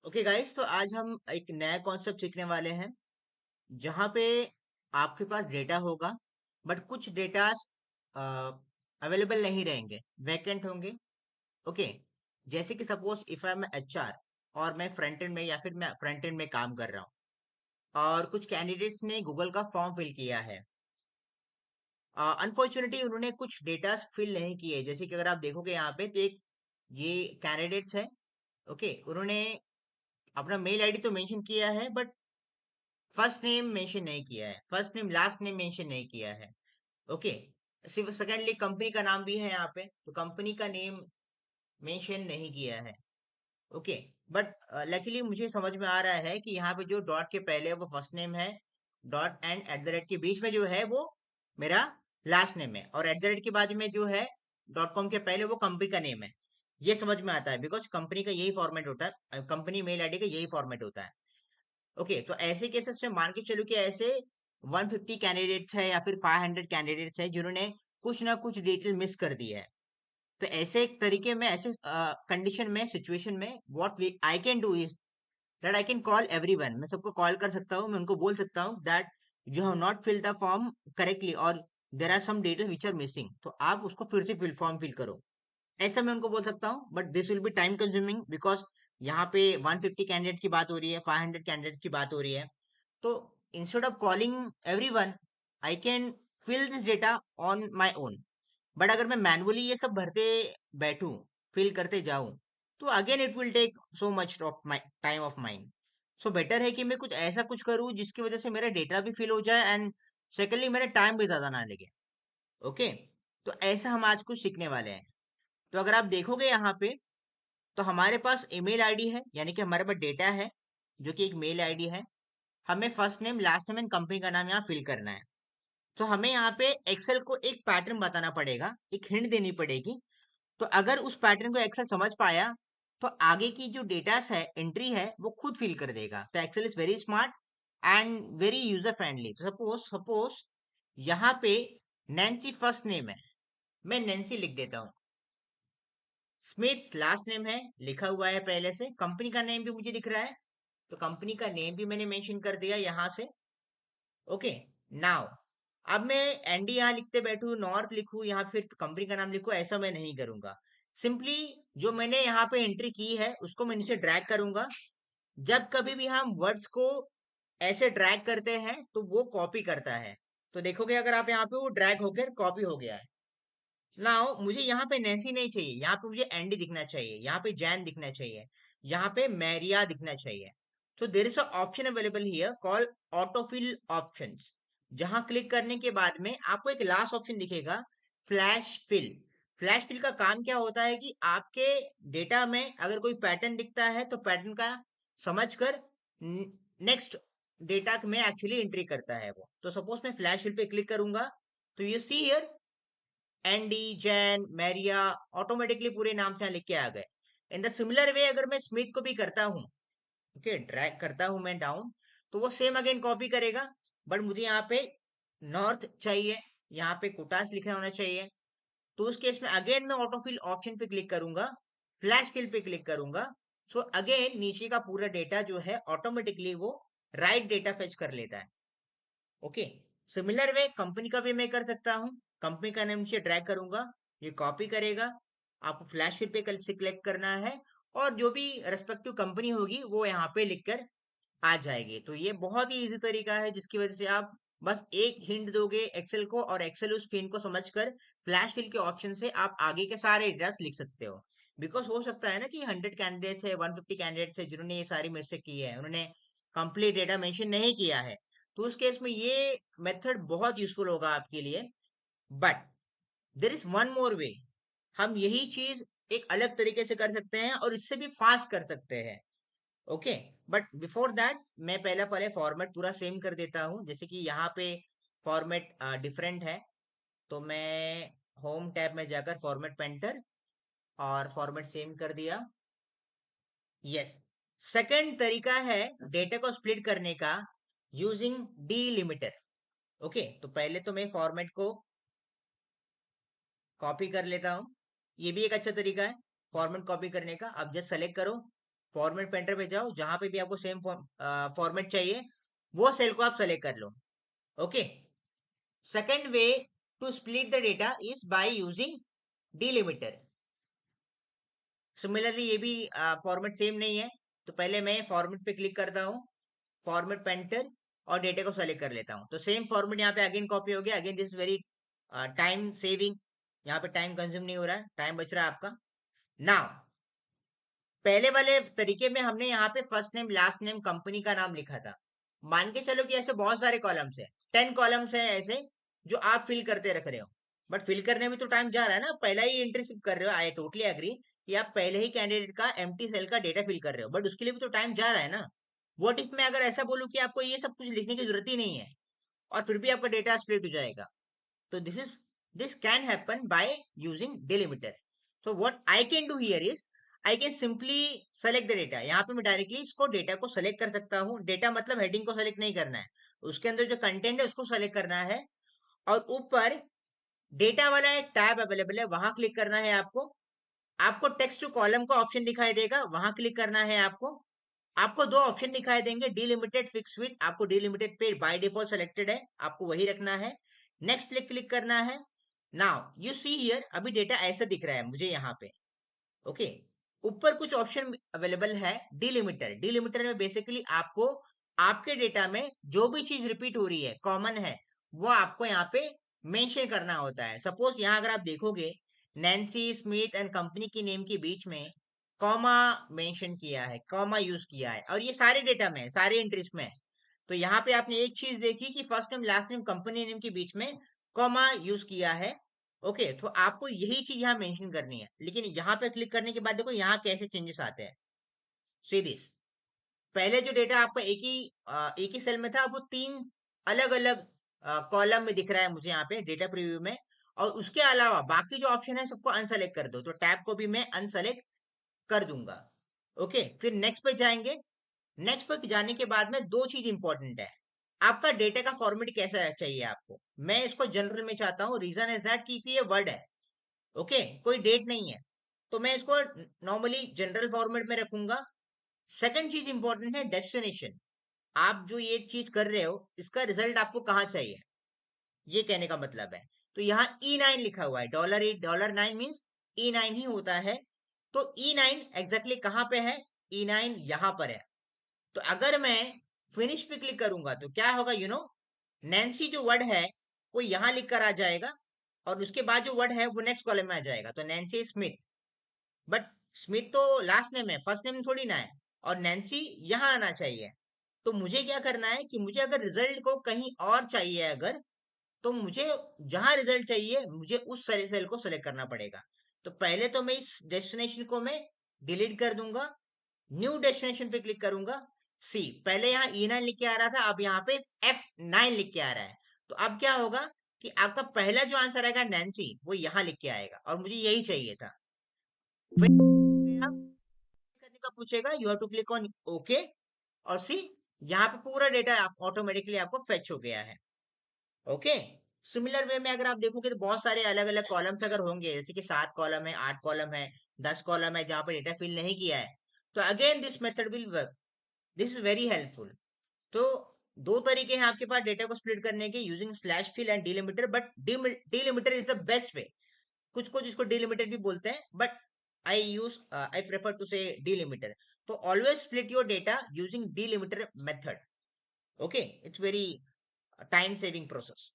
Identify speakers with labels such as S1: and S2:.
S1: Okay guys, तो आज हम एक नया कॉन्सेप्ट सीखने वाले हैं जहाँ पे आपके पास डेटा होगा बट कुछ डेटा अवेलेबल नहीं रहेंगे, वैकेंट होंगे। ओके, जैसे कि suppose if I am HR और मैं फ्रंट एंड में या फिर मैं फ्रंट एंड में काम कर रहा हूँ और कुछ कैंडिडेट्स ने गूगल का फॉर्म फिल किया है। अनफॉर्चुनेटली उन्होंने कुछ डेटा फिल नहीं किए, जैसे कि अगर आप देखोगे यहाँ पे तो एक ये कैंडिडेट्स है। ओके, उन्होंने अपना मेल आईडी तो मेंशन किया है बट फर्स्ट नेम मेंशन नहीं किया है, first name last name mention नहीं किया है। ओके, सिर्फ सेकेंडली कंपनी का नाम भी है यहाँ पे, तो कंपनी का नेम मेंशन नहीं किया है। ओके, बट लकीली मुझे समझ में आ रहा है कि यहाँ पे जो डॉट के पहले वो फर्स्ट नेम है, dot and at the rate के बीच में जो है वो मेरा लास्ट नेम है, और एट द रेट के बाद में जो है डॉट कॉम के पहले वो कंपनी का नेम है। ये समझ में आता है बिकॉज कंपनी का यही फॉर्मेट होता है, कंपनी मेल आईडी का यही फॉर्मेट होता है। ओके, तो ऐसे केसेस में मान के चलो कि ऐसे 150 कैंडिडेट्स है या फिर 500 कैंडिडेट्स है जिन्होंने कुछ ना कुछ डिटेल मिस कर दी है। तो ऐसे एक तरीके में, ऐसे कंडीशन में, सिचुएशन में what I can do is that I can call everyone. मैं सबको कॉल कर सकता हूँ, मैं उनको बोल सकता हूँ that you have not fill the form correctly और there are some details which are missing, तो आप उसको फिर से फॉर्म फिल करो। ऐसा मैं उनको बोल सकता हूँ, but this will be time consuming because यहाँ पे 150 कैंडिडेट की बात हो रही है, 500 कैंडिडेट की बात हो रही है। तो instead of calling everyone, I can fill this data on my own. But अगर मैं मैनुअली ये सब भरते बैठूं, फिल करते जाऊं, तो again it will take so much of my time of mind. So better है कि मैं कुछ ऐसा कुछ करूं जिसकी वजह से मेरा डेटा भी फिल हो जाए एंड सेकेंडली मेरा टाइम भी ज्यादा ना लगे। ओके, तो ऐसा हम आज कुछ सीखने वाले हैं। तो अगर आप देखोगे यहाँ पे, तो हमारे पास ईमेल आईडी है, यानी कि हमारे पास डेटा है जो कि एक मेल आईडी है। हमें first name last name and company का नाम यहाँ फिल करना है। तो हमें यहाँ पे एक्सेल को एक पैटर्न बताना पड़ेगा, एक हिंट देनी पड़ेगी। तो अगर उस पैटर्न को एक्सेल समझ पाया तो आगे की जो डेटा है, एंट्री है, वो खुद फिल कर देगा। तो Excel is very smart and very user friendly. तो सपोज सपोज यहाँ पे नैन्सी फर्स्ट नेम है, मैं नैन्सी लिख देता हूँ। स्मिथ लास्ट नेम है, लिखा हुआ है पहले से, कंपनी का नेम भी मुझे दिख रहा है, तो कंपनी का नेम भी मैंने मेंशन कर दिया यहां से। ओके, नाउ अब मैं एनडी यहाँ लिखते बैठू, नॉर्थ लिखूं, यहाँ फिर कंपनी का नाम लिखूं, ऐसा मैं नहीं करूंगा। सिंपली जो मैंने यहाँ पे एंट्री की है उसको मैं नीचे ड्रैग करूंगा। जब कभी भी हम वर्ड्स को ऐसे ड्रैग करते हैं तो वो कॉपी करता है। तो देखोगे अगर आप यहाँ पे, वो ड्रैग होकर कॉपी हो गया है। नाउ मुझे यहाँ पे नैन्सी नहीं चाहिए, यहाँ पे मुझे एंडी दिखना चाहिए, यहाँ पे जैन दिखना चाहिए, यहाँ पे मैरिया दिखना चाहिए। तो there is a option available here call autofill options, जहां क्लिक करने के बाद में आपको एक लास्ट ऑप्शन दिखेगा, फ्लैश फिल। फ्लैश फिल का काम क्या होता है कि आपके डेटा में अगर कोई पैटर्न दिखता है तो पैटर्न का समझकर नेक्स्ट डेटा में एक्चुअली एंट्री करता है वो। तो सपोज मैं फ्लैश फिल पे क्लिक करूंगा, तो you see here Andy, Jain, Maria, automatically पूरे नाम से यहाँ लिख के आ गए। इन द सिमिलर वे अगर मैं स्मिथ को भी करता हूँ, ओके, ड्रैग करता हूं मैं डाउन, तो वो सेम अगेन कॉपी करेगा। बट मुझे यहाँ पे नॉर्थ चाहिए, यहाँ पे कोटास लिखना होना चाहिए। तो उस केस में अगेन मैं ऑटोफिल ऑप्शन पे क्लिक करूंगा, फ्लैश फिल पे क्लिक करूंगा। सो अगेन नीचे का पूरा डेटा जो है ऑटोमेटिकली वो राइट डेटा फेच कर लेता है। ओके, सिमिलर वे कंपनी का भी मैं कर सकता हूँ। कंपनी का नेम से ड्रैग करूंगा, ये कॉपी करेगा, आपको फ्लैश शीट पे कल सिलेक्ट करना है, और जो भी रेस्पेक्टिव कंपनी होगी वो यहाँ पे लिखकर आ जाएगी। तो ये बहुत ही इजी तरीका है जिसकी वजह से आप बस एक हिंट दोगे एक्सेल को, और एक्सेल उस फिल को समझकर फ्लैश फिल के ऑप्शन से आप आगे के सारे डेटा लिख सकते हो। बिकॉज हो सकता है ना कि 100 कैंडिडेट्स है, 150 कैंडिडेट्स है जिन्होंने ये सारी मिस्टेक की है, उन्होंने कंप्लीट डेटा मेंशन नहीं किया है। तो उस केस में ये मेथड बहुत यूजफुल होगा आपके लिए। But there is one more way, हम यही चीज एक अलग तरीके से कर सकते हैं और इससे भी फास्ट कर सकते हैं। ओके, बट बिफोर दैट मैं पहला पहले फॉर्मेट पूरा सेम कर देता हूँ। जैसे कि यहाँ पे फॉर्मेट डिफरेंट है, तो मैं होम टैब में जाकर फॉर्मेट पेंटर और फॉर्मेट सेम कर दिया। यस, सेकंड तरीका है डेटा को स्प्लिट करने का, यूजिंग डीलिमिटर। ओके, तो पहले तो मैं फॉर्मेट को कॉपी कर लेता हूँ। ये भी एक अच्छा तरीका है फॉर्मेट कॉपी करने का। अब जस्ट सेलेक्ट करो, फॉर्मेट पेंटर पे जाओ, जहां पे भी आपको सेम फॉर्मेट चाहिए वो सेल को आप सेलेक्ट कर लो। Okay. Second way to split the data is by using delimiter. Similarly ये भी फॉर्मेट सेम नहीं है, तो पहले मैं फॉर्मेट पे क्लिक करता हूँ, फॉर्मेट पेंटर, और डेटा को सेलेक्ट कर लेता हूँ। तो सेम फॉर्मेट यहाँ पे अगेन कॉपी हो गया। Again this is very time saving, यहाँ पे टाइम कंज्यूम नहीं हो रहा है, टाइम बच रहा है आपका। नाउ पहले वाले तरीके में हमने यहाँ पे first name last name company का नाम लिखा था। मान के चलो कि ऐसे बहुत सारे कॉलम्स है, 10 कॉलम्स है ऐसे, जो आप फिल करते रख रहे हो। बट फिल करने में तो टाइम जा रहा है ना, पहला ही एंट्री सिर्फ कर रहे हो। आई टोटली एग्री कि आप पहले ही कैंडिडेट का एम्प्टी सेल का डेटा फिल कर रहे हो, बट उसके लिए भी तो टाइम जा रहा है ना। व्हाट इफ मैं अगर ऐसा बोलूं कि आपको ये सब कुछ लिखने की जरूरत ही नहीं है, और फिर भी आपका डेटा स्प्लिट हो जाएगा। तो this can happen by using delimiter. So what I can do here is I can simply select the data। यहाँ पे मैं डायरेक्टली इसको डेटा को सेलेक्ट कर सकता हूँ। डेटा मतलब हेडिंग को सेलेक्ट नहीं करना है, उसके अंदर जो कंटेंट है उसको सेलेक्ट करना है। और ऊपर डेटा वाला एक टैब अवेलेबल है, वहां क्लिक करना है आपको। आपको टेक्स्ट टू कॉलम का ऑप्शन दिखाई देगा, वहां क्लिक करना है आपको। आपको दो ऑप्शन दिखाई देंगे, डिलिमिटेड फिक्स विथ। आपको डिलिमिटेड पे बाय डिफॉल्ट सेलेक्टेड है, आपको वही रखना है। नेक्स्ट पे क्लिक करना है। नाउ यू सी हियर, अभी डेटा ऐसा दिख रहा है मुझे यहाँ पे। ओके। ऊपर कुछ ऑप्शन अवेलेबल है, डिलिमिटर। डिलिमिटर में बेसिकली आपको आपके डेटा में जो भी चीज रिपीट हो रही है, कॉमन है, वो आपको यहाँ पे मेंशन करना होता है। सपोज यहाँ अगर आप देखोगे, नैन्सी स्मिथ एंड कंपनी की नेम के बीच में कॉमा मेंशन किया है, कॉमा यूज किया है, और ये सारे डेटा में है, सारे एंट्रीज में है। तो यहाँ पे आपने एक चीज देखी कि first name last name company name के बीच में कॉमा यूज किया है। ओके, तो आपको यही चीज यहाँ मेंशन करनी है। लेकिन यहाँ पे क्लिक करने के बाद देखो यहाँ कैसे चेंजेस आते हैं। सी दिस, पहले जो डेटा आपका एक ही सेल में था, अब वो तीन अलग अलग कॉलम में दिख रहा है मुझे यहाँ पे डेटा प्रीव्यू में। और उसके अलावा बाकी जो ऑप्शन है सबको अनसेलेक्ट कर दो, तो टैब को भी मैं अनसेलेक्ट कर दूंगा। ओके, फिर नेक्स्ट पे जाएंगे। नेक्स्ट पे जाने के बाद में दो चीज इंपॉर्टेंट है। आपका डेटा का फॉर्मेट कैसा चाहिए आपको। मैं इसको जनरल में चाहता हूँ, रीजन इज दैट कि ये वर्ड है। ओके, कोई डेट नहीं है, तो मैं इसको नॉर्मली जनरल फॉर्मेट में रखूंगा। सेकंड चीज इंपॉर्टेंट है डेस्टिनेशन। आप जो ये चीज कर रहे हो, इसका रिजल्ट आपको कहाँ चाहिए, ये कहने का मतलब है। तो यहाँ E9 लिखा हुआ है, $8 $9 मीन्स E9 ही होता है। तो E9 एग्जैक्टली कहाँ पे है, E9 यहाँ पर है। तो अगर मैं फिनिश पे क्लिक करूंगा तो क्या होगा, नैन्सी जो वर्ड है वो यहाँ लिख कर आ जाएगा, और उसके बाद जो वर्ड है वो नेक्स्ट कॉलम में आ जाएगा। तो नैन्सी स्मिथ, बट स्मिथ तो लास्ट नेम है, फर्स्ट नेम थोड़ी ना है। और नैन्सी यहाँ आना चाहिए। तो मुझे क्या करना है कि मुझे अगर रिजल्ट को कहीं और चाहिए, अगर, तो मुझे जहां रिजल्ट चाहिए मुझे उस सारे सेल को सेलेक्ट करना पड़ेगा। तो पहले तो मैं इस डेस्टिनेशन को मैं डिलीट कर दूंगा, न्यू डेस्टिनेशन पे क्लिक करूंगा। सी, पहले यहाँ E9 लिख के आ रहा था, अब यहाँ पे F9 लिख के आ रहा है। तो अब क्या होगा कि आपका पहला जो आंसर आएगा नैन्सी, वो यहाँ लिख के आएगा, और मुझे यही चाहिए था। फिर आप करने का पूछेगा, you have to click on okay. और सी, यहाँ पे पूरा डेटा आप ऑटोमेटिकली आपको फेच हो गया है। ओके। सिमिलर वे में अगर आप देखोगे तो बहुत सारे अलग अलग कॉलम्स अगर होंगे, जैसे कि 7 कॉलम है, 8 कॉलम है, 10 कॉलम है, जहां पर डेटा फिल नहीं किया है, तो again this method will work. This is very helpful. तो दो तरीके हैं आपके पास डेटा को स्प्लिट करने के, using slash fill and delimiter, but delimiter is the best way. कुछ कुछ इसको डिलिमिटर भी बोलते हैं, but I prefer to say delimiter. तो always split your data using delimiter method. Okay, it's very time saving process.